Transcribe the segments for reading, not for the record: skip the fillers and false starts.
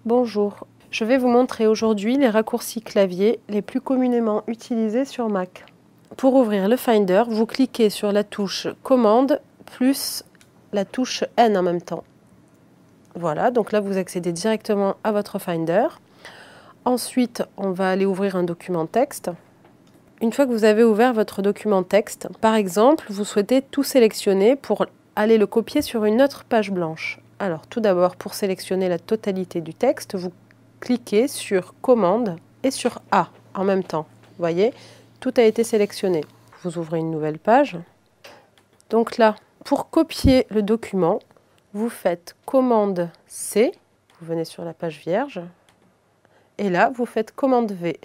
Bonjour, je vais vous montrer aujourd'hui les raccourcis clavier les plus communément utilisés sur Mac. Pour ouvrir le Finder, vous cliquez sur la touche Commande plus la touche N en même temps. Voilà, donc là vous accédez directement à votre Finder. Ensuite, on va aller ouvrir un document texte. Une fois que vous avez ouvert votre document texte, par exemple, vous souhaitez tout sélectionner pour aller le copier sur une autre page blanche. Alors, tout d'abord, pour sélectionner la totalité du texte, vous cliquez sur Commande et sur A en même temps. Vous voyez, tout a été sélectionné. Vous ouvrez une nouvelle page. Donc là, pour copier le document, vous faites Commande C, vous venez sur la page vierge, et là, vous faites Commande V.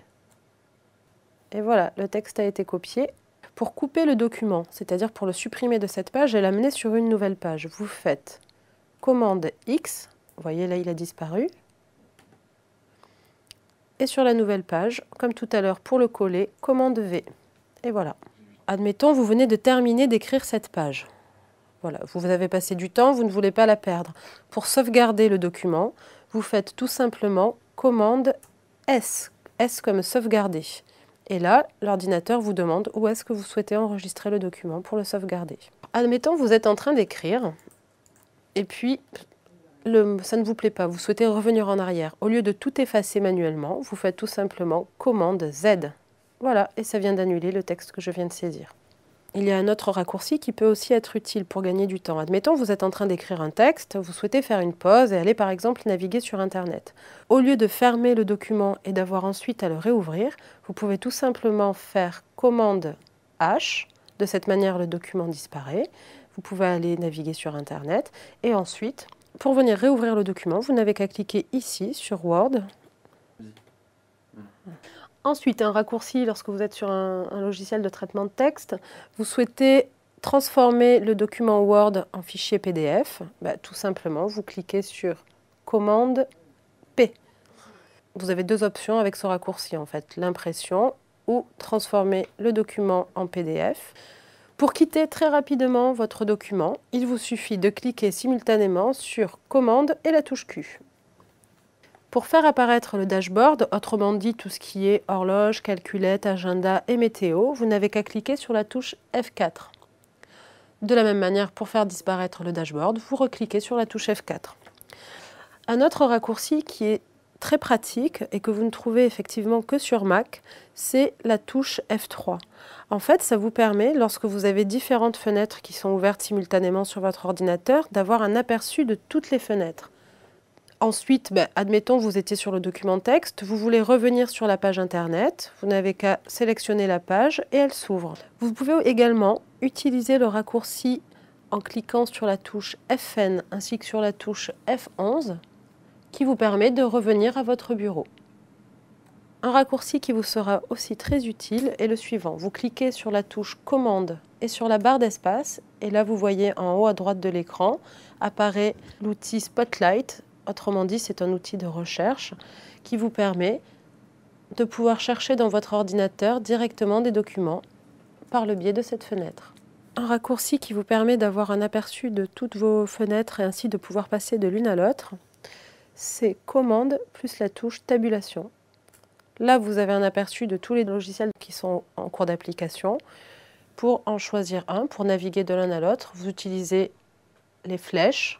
Et voilà, le texte a été copié. Pour couper le document, c'est-à-dire pour le supprimer de cette page et l'amener sur une nouvelle page, vous faites Commande X, vous voyez là il a disparu. Et sur la nouvelle page, comme tout à l'heure pour le coller, Commande V. Et voilà. Admettons, vous venez de terminer d'écrire cette page. Voilà, vous avez passé du temps, vous ne voulez pas la perdre. Pour sauvegarder le document, vous faites tout simplement Commande S, S comme sauvegarder. Et là, l'ordinateur vous demande où est-ce que vous souhaitez enregistrer le document pour le sauvegarder. Admettons, vous êtes en train d'écrire, et puis ça ne vous plaît pas, vous souhaitez revenir en arrière. Au lieu de tout effacer manuellement, vous faites tout simplement Commande Z. Voilà, et ça vient d'annuler le texte que je viens de saisir. Il y a un autre raccourci qui peut aussi être utile pour gagner du temps. Admettons, vous êtes en train d'écrire un texte, vous souhaitez faire une pause et aller par exemple naviguer sur Internet. Au lieu de fermer le document et d'avoir ensuite à le réouvrir, vous pouvez tout simplement faire Commande H. De cette manière, le document disparaît. Vous pouvez aller naviguer sur Internet et ensuite, pour venir réouvrir le document, vous n'avez qu'à cliquer ici sur Word. Ensuite, un raccourci, lorsque vous êtes sur un logiciel de traitement de texte, vous souhaitez transformer le document Word en fichier PDF, tout simplement, vous cliquez sur Commande P. Vous avez deux options avec ce raccourci, en fait, l'impression ou transformer le document en PDF. Pour quitter très rapidement votre document, il vous suffit de cliquer simultanément sur Commande et la touche Q. Pour faire apparaître le dashboard, autrement dit tout ce qui est horloge, calculette, agenda et météo, vous n'avez qu'à cliquer sur la touche F4. De la même manière, pour faire disparaître le dashboard, vous recliquez sur la touche F4. Un autre raccourci qui est très pratique et que vous ne trouvez effectivement que sur Mac, c'est la touche F3. En fait, ça vous permet, lorsque vous avez différentes fenêtres qui sont ouvertes simultanément sur votre ordinateur, d'avoir un aperçu de toutes les fenêtres. Ensuite, admettons vous étiez sur le document texte, vous voulez revenir sur la page internet, vous n'avez qu'à sélectionner la page et elle s'ouvre. Vous pouvez également utiliser le raccourci en cliquant sur la touche FN ainsi que sur la touche F11 qui vous permet de revenir à votre bureau. Un raccourci qui vous sera aussi très utile est le suivant. Vous cliquez sur la touche Commande et sur la barre d'espace et là vous voyez en haut à droite de l'écran apparaît l'outil Spotlight. Autrement dit, c'est un outil de recherche qui vous permet de pouvoir chercher dans votre ordinateur directement des documents par le biais de cette fenêtre. Un raccourci qui vous permet d'avoir un aperçu de toutes vos fenêtres et ainsi de pouvoir passer de l'une à l'autre, c'est Commande plus la touche Tabulation. Là, vous avez un aperçu de tous les logiciels qui sont en cours d'application. Pour en choisir un, pour naviguer de l'un à l'autre, vous utilisez les flèches.